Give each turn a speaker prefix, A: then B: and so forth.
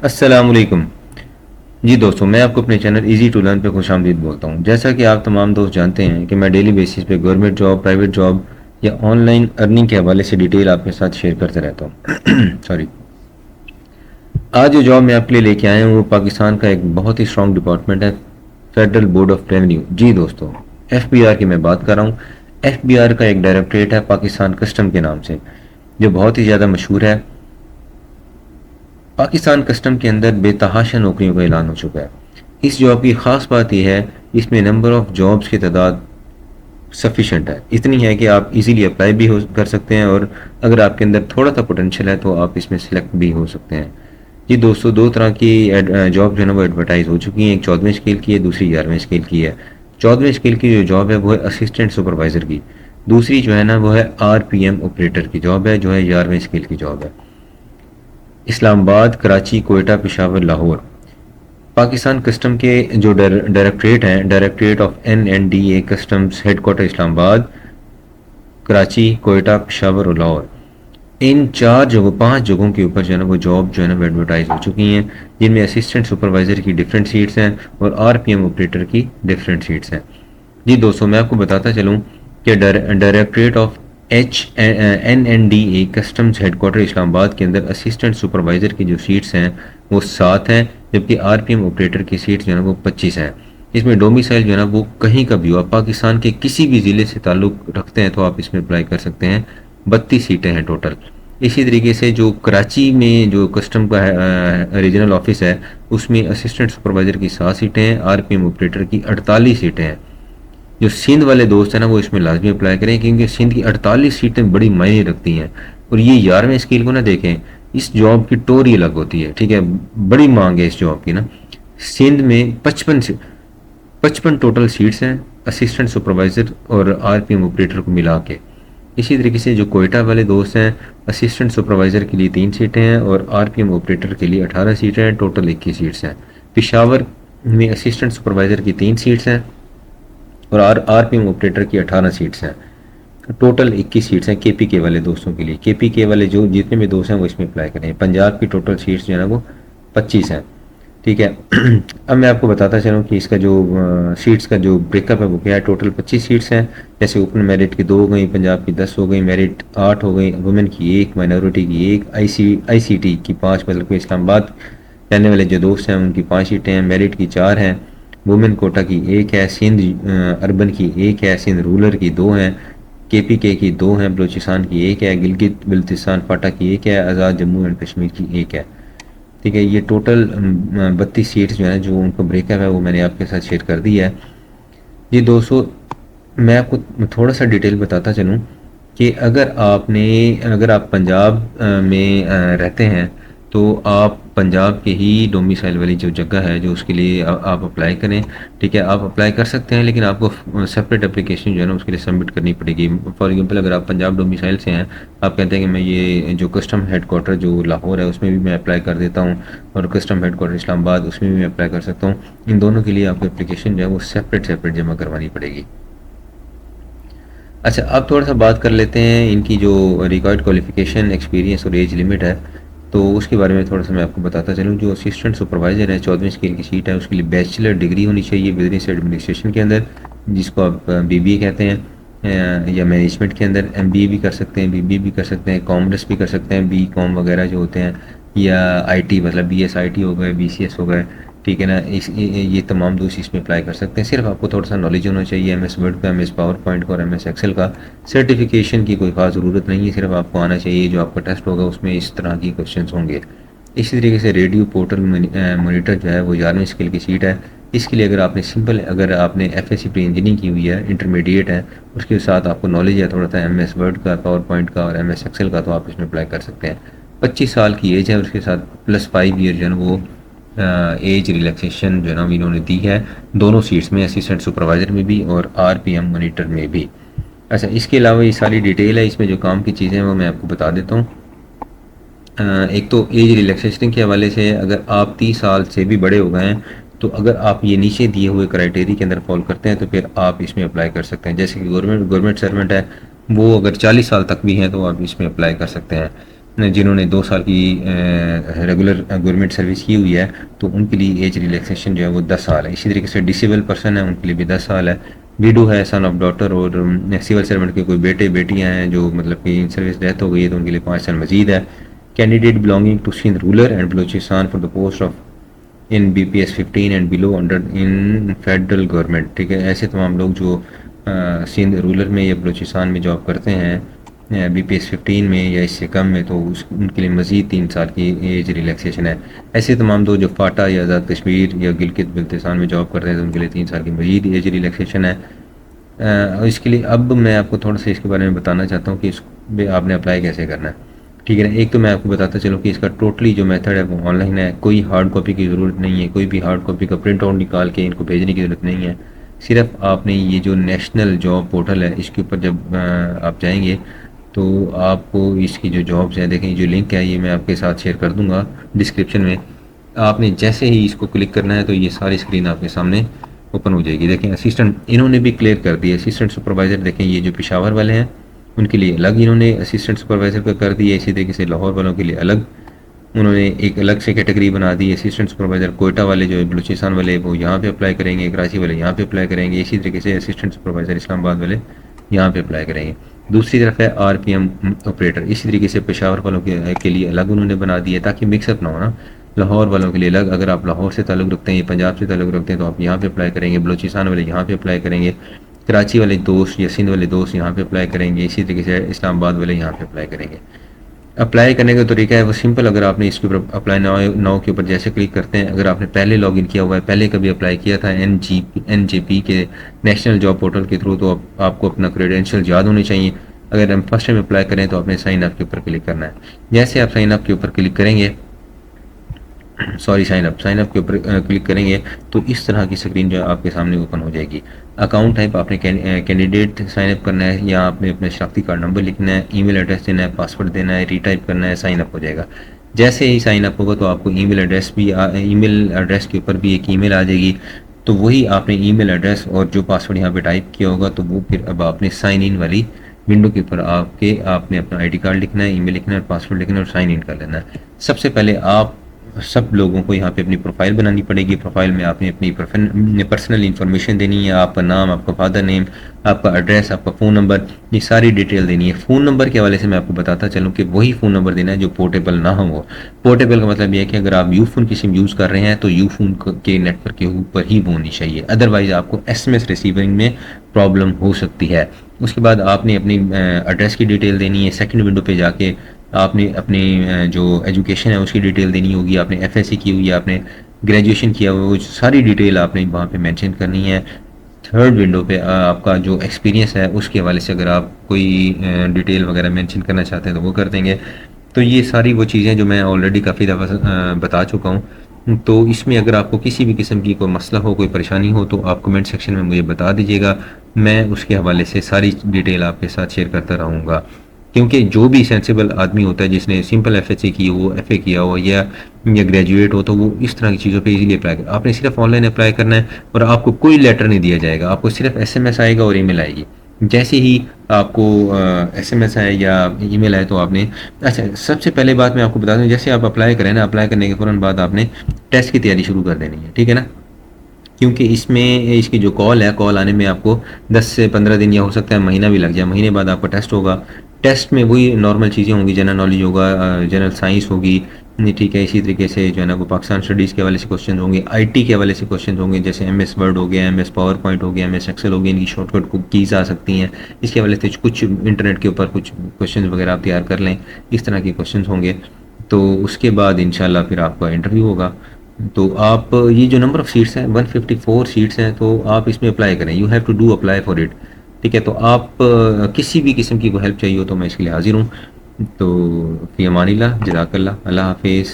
A: अस्सलामुअलैकुम। जी दोस्तों, मैं आपको अपने चैनल इजी टू लर्न पे खुशामदीद बोलता हूँ। जैसा कि आप तमाम दोस्त जानते हैं कि मैं डेली बेसिस पे गवर्नमेंट जॉब, प्राइवेट जॉब या ऑनलाइन अर्निंग के हवाले से डिटेल आपके साथ शेयर करते रहता हूँ। सॉरी। आज जो जॉब मैं आपके लिए लेके आया हूँ वो पाकिस्तान का एक बहुत ही स्ट्रॉन्ग डिपार्टमेंट है, फेडरल बोर्ड ऑफ रेवेन्यू। जी दोस्तों, एफबीआर की मैं बात कर रहा हूँ। एफबीआर का एक डायरेक्टरेट है पाकिस्तान कस्टम के नाम से, जो बहुत ही ज़्यादा मशहूर है। पाकिस्तान कस्टम के अंदर बेतहाशा नौकरियों का ऐलान हो चुका है। इस जॉब की ख़ास बात यह है, इसमें नंबर ऑफ़ जॉब्स की तादाद सफिशेंट है, इतनी है कि आप इजीली अप्लाई भी हो कर सकते हैं, और अगर आपके अंदर थोड़ा सा पोटेंशियल है तो आप इसमें सिलेक्ट भी हो सकते हैं। जी दोस्तों, दो तरह की जॉब जो है ना वो एडवर्टाइज हो चुकी हैं। एक 14वें स्केल की है, दूसरी 11वें स्केल की है। 14वें स्केल की जो जॉब है वो है असिस्टेंट सुपरवाइज़र की। दूसरी जो है ना वो है आरपीएम ऑपरेटर की जॉब है, जो है 11वें स्केल की जॉब है। इस्लामाबाद, कराची, कोयटा, पेशावर, लाहौर। पाकिस्तान कस्टम के जो डायरेक्टरेट हैं, directorate of NNDA customs, headquarter Islamabad, Karachi, Quetta, Peshawar और लाहौर। इन चार जगहों, पांच जगहों के ऊपर जो है ना वो जॉब जो है ना वो एडवर्टाइज हो चुकी हैं, जिनमें असिस्टेंट सुपरवाइजर की डिफरेंट सीट्स हैं और आरपीएम ऑपरेटर की डिफरेंट सीट्स हैं। जी दोस्तों, मैं आपको बताता चलूँ कि directorate of NNDA customs headquarter Islamabad के अंदर असिस्टेंट सुपरवाइज़र की जो सीट्स हैं वो 7 हैं, जबकि आरपीएम ऑपरेटर की सीट्स जो है ना वो 25 हैं। इसमें डोमिसाइल जो है ना वो कहीं का भी हो, आप पाकिस्तान के किसी भी ज़िले से ताल्लुक़ रखते हैं तो आप इसमें अप्लाई कर सकते हैं। 32 सीटें हैं टोटल। इसी तरीके से जो कराची में जो कस्टम का रीजनल ऑफिस है, उसमें असिस्टेंट सुपरवाइज़र की 7 सीटें हैं, आरपीएम ऑपरेटर की 48 सीटें हैं। जो सिंध वाले दोस्त हैं ना वो इसमें लाजमी अप्लाई करें, क्योंकि सिंध की 48 सीटें बड़ी मायने रखती हैं। और ये 11वें स्केल को ना देखें, इस जॉब की टोरी अलग होती है, ठीक है। बड़ी मांग है इस जॉब की ना। सिंध में 55 टोटल सीट्स हैं, असिस्टेंट सुपरवाइज़र और आरपीएम ऑपरेटर को मिला के। इसी तरीके से जो कोयटा वाले दोस्त हैं, असिस्टेंट सुपरवाइज़र के लिए 3 सीटें हैं और आरपीएम ऑपरेटर के लिए 18 सीटें हैं, टोटल 21 सीट्स हैं। पेशावर में असिस्टेंट सुपरवाइज़र की 3 सीट्स हैं और आरपीएम ऑपरेटर की 18 सीट्स हैं, टोटल 21 सीट्स हैं केपीके वाले दोस्तों के लिए। केपीके वाले जो जितने भी दोस्त हैं वो इसमें अप्लाई करें। पंजाब की टोटल सीट्स जो है ना वो 25 हैं, ठीक है। अब मैं आपको बताता चलूँ कि इसका जो सीट्स का जो ब्रेकअप है वो क्या है। टोटल 25 सीट्स हैं, जैसे ओपन मेरिट की 2 हो गई, पंजाब की 10 हो गई, मेरिट 8 हो गई, वुमेन की 1, माइनॉरिटी की 1, आईसीटी की 5, मतलब कि इस्लामाबाद रहने वाले जो दोस्त हैं उनकी 5 सीटें हैं, मेरिट की 4 हैं, वुमेन कोटा की 1 है, सिंध अर्बन की 1 है, सिंध रूरल की 2 हैं, केपीके की 2 हैं, बलूचिस्तान की 1 है, गिलगित बल्तिस्तान फाटा की 1 है, आज़ाद जम्मू एंड कश्मीर की 1 है, ठीक है। ये टोटल 32 सीट्स जो है जो उनका ब्रेकअप है वो मैंने आपके साथ शेयर कर दिया है। जी दोस्तों, मैं आपको थोड़ा सा डिटेल बताता चलूँ कि अगर आप पंजाब में रहते हैं तो आप पंजाब के ही डोमिसाइल वाली जो जगह है जो उसके लिए आप अप्लाई करें, ठीक है। आप अप्लाई कर सकते हैं, लेकिन आपको सेपरेट एप्लीकेशन जो है ना उसके लिए सबमिट करनी पड़ेगी। फॉर एग्जांपल, अगर आप पंजाब डोमिसाइल से हैं, आप कहते हैं कि मैं ये जो कस्टम हेडक्वार्टर जो लाहौर है उसमें भी मैं अप्लाई कर देता हूँ, और कस्टम हेडक्वार्टर इस्लामाबाद उसमें भी मैं अप्लाई कर सकता हूँ। इन दोनों के लिए आपको एप्लीकेशन जो है वो सेपरेट जमा करवानी पड़ेगी। अच्छा, अब थोड़ा सा बात कर लेते हैं इनकी जो रिक्वायर्ड क्वालिफिकेशन, एक्सपीरियंस और एज लिमिट है, तो उसके बारे में थोड़ा सा मैं आपको बताता चलूँ। जो असिस्टेंट सुपरवाइज़र है, 14वीं स्केल की सीट है, उसके लिए बैचलर डिग्री होनी चाहिए बिजनेस एडमिनिस्ट्रेशन के अंदर, जिसको आप बीबीए कहते हैं, या मैनेजमेंट के अंदर एमबीए भी कर सकते हैं, बीबीए भी कर सकते हैं, कॉमर्स भी कर सकते हैं, बी कॉम वगैरह जो होते हैं, या आईटी मतलब बीएसआईटी हो गए, बीसीएस हो गए, ठीक है ना। ये तमाम दोस्त इसमें अप्लाई कर सकते हैं। सिर्फ आपको थोड़ा सा नॉलेज होना चाहिए एमएस वर्ड का, एमएस पावर पॉइंट का और एमएस एक्सेल का। सर्टिफिकेशन की कोई ख़ास ज़रूरत नहीं है, सिर्फ आपको आना चाहिए। जो आपका टेस्ट होगा उसमें इस तरह की क्वेश्चन होंगे। इसी तरीके से रेडियो पोर्टल मोनीटर जो है वो 11वें स्केल की सीट है। इसके लिए अगर आपने एफएससी प्री इंजीनियरिंग की हुई है, इंटरमीडिएट है, उसके साथ आपको नॉलेज है थोड़ा सा एमएस वर्ड का, पावर पॉइंट का और एमएस एक्सेल का, तो आप इसमें अप्लाई कर सकते हैं। 25 साल की एज है, उसके साथ +5 ईयर जो है ना वो एज रिलैक्सेशन जो है ना इन्होंने दी है, दोनों सीट्स में, असिस्टेंट सुपरवाइज़र में भी और आरपीएम मॉनिटर में भी। अच्छा, इसके अलावा ये सारी डिटेल है, इसमें जो काम की चीज़ें हैं वो मैं आपको बता देता हूँ। एक तो एज रिलैक्सेशन के हवाले से, अगर आप 30 साल से भी बड़े हो गए हैं तो अगर आप ये नीचे दिए हुए क्राइटेरिया के अंदर फॉलो करते हैं तो फिर आप इसमें अप्लाई कर सकते हैं। जैसे कि गवर्नमेंट सर्वेंट है, वो अगर 40 साल तक भी हैं तो आप इसमें अप्लाई कर सकते हैं। जिन्होंने 2 साल की रेगुलर गवर्नमेंट सर्विस की हुई है तो उनके लिए एज रिलैक्सेशन जो है वो 10 साल है। इसी तरीके से डिसेबल पर्सन है उनके लिए भी 10 साल है। विडो है, सन ऑफ डॉटर और सिविल सर्वेंट के कोई बेटे बेटियां हैं जो मतलब कि इन सर्विस डेथ हो गई है तो उनके लिए 5 साल मजीद है। Candidate belonging to Sindh rural and Balochistan for the post of in BPS 15 and below under in federal government, ठीक है। ऐसे तमाम लोग जो सिंध रूरल में या बलूचिस्तान में जॉब करते हैं BPS 15 में या इससे कम में, तो उनके लिए मज़ीद 3 साल की एज रिलैक्सेशन है। ऐसे तमाम लोग जो फाटा या आज़ाद कश्मीर या गिलगित बल्तिस्तान में जॉब करते हैं तो उनके लिए 3 साल की मज़ीद एज रिलैक्सेशन है। इसके लिए अब मैं आपको थोड़ा सा इसके बारे में बताना चाहता हूँ कि इस आपने अप्लाई कैसे करना है, ठीक है ना। एक तो मैं आपको बताता चलूँ कि इसका टोटली जो मेथड है वो ऑनलाइन है, कोई हार्ड कॉपी की ज़रूरत नहीं है, कोई भी हार्ड कॉपी का प्रिंट आउट निकाल के इनको भेजने की ज़रूरत नहीं है। सिर्फ आपने ये जो नेशनल जॉब पोर्टल है इसके ऊपर जब आप जाएंगे तो आपको इसकी जो जॉब्स हैं, देखें जो लिंक है ये मैं आपके साथ शेयर कर दूंगा डिस्क्रिप्शन में। आपने जैसे ही इसको क्लिक करना है तो ये सारी स्क्रीन आपके सामने ओपन हो जाएगी। देखें असिस्टेंट इन्होंने भी क्लियर कर दिया, असिस्टेंट सुपरवाइज़र देखें ये जो पेशावर वाले हैं उनके लिए अलग इन्होंने असिस्टेंट सुपरवाइज़र का कर दिया। इसी तरीके से लाहौर वालों के लिए अलग उन्होंने एक अलग से कैटेगरी बना दी। असिस्टेंट सुपरवाइज़र कोयटा वाले जो है बलूचिस्तान वाले वो यहाँ पे अप्लाई करेंगे, कराची वाले यहाँ पे अप्लाई करेंगे। इसी तरीके से असिस्टेंट सुपरवाइज़र इस्लामाबाद वाले यहाँ पे अप्लाई करेंगे। दूसरी तरफ है RPM ऑपरेटर, इसी तरीके से पेशावर वालों के लिए अलग उन्होंने बना दिया ताकि मिक्सअप ना हो ना। लाहौर वालों के लिए अलग, अगर आप लाहौर से ताल्लुक़ रखते हैं या पंजाब से ताल्लुक़ रखते हैं तो आप यहाँ पे अप्लाई करेंगे। बलूचिस्तान वाले यहाँ पे अप्लाई करेंगे, कराची वाले दोस्त या सिंध वाले दोस्त यहाँ पे अप्लाई करेंगे। इसी तरीके से इस्लामाबाद वाले यहाँ पे अप्लाई करेंगे। अप्लाई करने का तरीका है वो सिंपल, अगर आपने इसके ऊपर अप्लाई नाउ के ऊपर जैसे क्लिक करते हैं, अगर आपने पहले लॉगिन किया हुआ है, पहले कभी अप्लाई किया था NJP के नेशनल जॉब पोर्टल के थ्रू, तो आपको अपना क्रेडेंशियल याद होने चाहिए। अगर हम फर्स्ट टाइम अप्लाई करें तो आपने साइन अप के ऊपर क्लिक करना है। जैसे आप साइन अप के ऊपर क्लिक करेंगे साइन अप के ऊपर क्लिक करेंगे तो इस तरह की स्क्रीन जो है आपके सामने ओपन हो जाएगी। अकाउंट टाइप आपने कैंडिडेट साइन अप करना है या आपने अपना शनाख्ती कार्ड नंबर लिखना है, ईमेल एड्रेस देना है, पासवर्ड देना है, रीटाइप करना है, साइन अप हो जाएगा। जैसे ही साइन अप होगा तो आपको ईमेल एड्रेस के ऊपर भी एक ईमेल आ जाएगी। तो वही आपने ईमेल एड्रेस और जो पासवर्ड यहाँ पे टाइप किया होगा तो वो फिर अब आपने साइन इन वाली विंडो के ऊपर आपने अपना ID कार्ड लिखना है, ईमेल लिखना है, पासवर्ड लिखना है और साइन इन कर लेना है। सबसे पहले आप सब लोगों को यहाँ पे अपनी प्रोफाइल बनानी पड़ेगी। प्रोफाइल में आपने अपनी पर्सनल इन्फॉर्मेशन देनी है, आपका नाम, आपका फादर नेम, आपका एड्रेस, आपका फ़ोन नंबर, ये सारी डिटेल देनी है। फ़ोन नंबर के हवाले से मैं आपको बताता चलूँ कि वही फ़ोन नंबर देना है जो पोर्टेबल ना हो। पोर्टेबल का मतलब ये है कि अगर आप यूफोन की सिम यूज़ कर रहे हैं तो यूफोन के नेटवर्क के ऊपर ही वो होनी चाहिए, अदरवाइज़ आपको SMS रिसीविंग में प्रॉब्लम हो सकती है। उसके बाद आपने अपनी एड्रेस की डिटेल देनी है। सेकंड विंडो पे जाके आपने अपनी जो एजुकेशन है उसकी डिटेल देनी होगी, आपने FSC की हुई है, आपने ग्रेजुएशन किया हुआ, वो सारी डिटेल आपने वहाँ पे मेंशन करनी है। थर्ड विंडो पे आपका जो एक्सपीरियंस है उसके हवाले से अगर आप कोई डिटेल वगैरह मेंशन करना चाहते हैं तो वो कर देंगे। तो ये सारी वो चीज़ें जो मैं ऑलरेडी काफ़ी दफ़ा बता चुका हूँ। तो इसमें अगर आपको किसी भी किस्म की कोई मसला हो, कोई परेशानी हो तो आप कमेंट सेक्शन में मुझे बता दीजिएगा, मैं उसके हवाले से सारी डिटेल आपके साथ शेयर करता रहूँगा। क्योंकि जो भी सेंसिबल आदमी होता है जिसने सिंपल FSC की हो, FA किया हो या ग्रेजुएट हो तो वो इस तरह की चीज़ों पे इजीली अप्लाई कर, आपने सिर्फ ऑनलाइन अप्लाई करना है और आपको कोई लेटर नहीं दिया जाएगा, आपको सिर्फ SMS आएगा और ईमेल आएगी। जैसे ही आपको SMS आए या ईमेल आए तो आपने सबसे पहले बात मैं आपको बता दूं, जैसे आप अप्लाई करें ना, अप्लाई करने के फ़ौरन बाद आपने टेस्ट की तैयारी शुरू कर देनी है, ठीक है ना। क्योंकि इसमें इसकी जो कॉल आने में आपको 10 से 15 दिन या हो सकता है महीना भी लग जाए। महीने बाद आपका टेस्ट होगा। टेस्ट में वही नॉर्मल चीज़ें होंगी, जनरल नॉलेज होगा, जनरल साइंस होगी, ठीक है। इसी तरीके से जो है ना वो पाकिस्तान स्टडीज़ के हवाले से क्वेश्चन होंगे, IT के हवाले से क्वेश्चन होंगे, जैसे MS वर्ड हो गया, MS पावर पॉइंट हो गया, MS एक्सेल हो गया, इनकी शॉर्टकट कीज़ आ सकती हैं। इसके हवाले से कुछ इंटरनेट के ऊपर कुछ क्वेश्चन वगैरह आप तैयार कर लें, इस तरह के क्वेश्चन होंगे। तो उसके बाद इंशाल्लाह फिर आपका इंटरव्यू होगा। तो आप ये जो नंबर ऑफ़ सीट्स हैं 154 सीट्स हैं, तो आप इसमें अप्लाई करें, you have to do apply for it, ठीक है। तो आप किसी भी किस्म की कोई हेल्प चाहिए हो तो मैं इसके लिए हाजिर हूँ। तो फ़ी अमानिल्लाह, जज़ाकल्लाह, अल्लाह हाफिज़।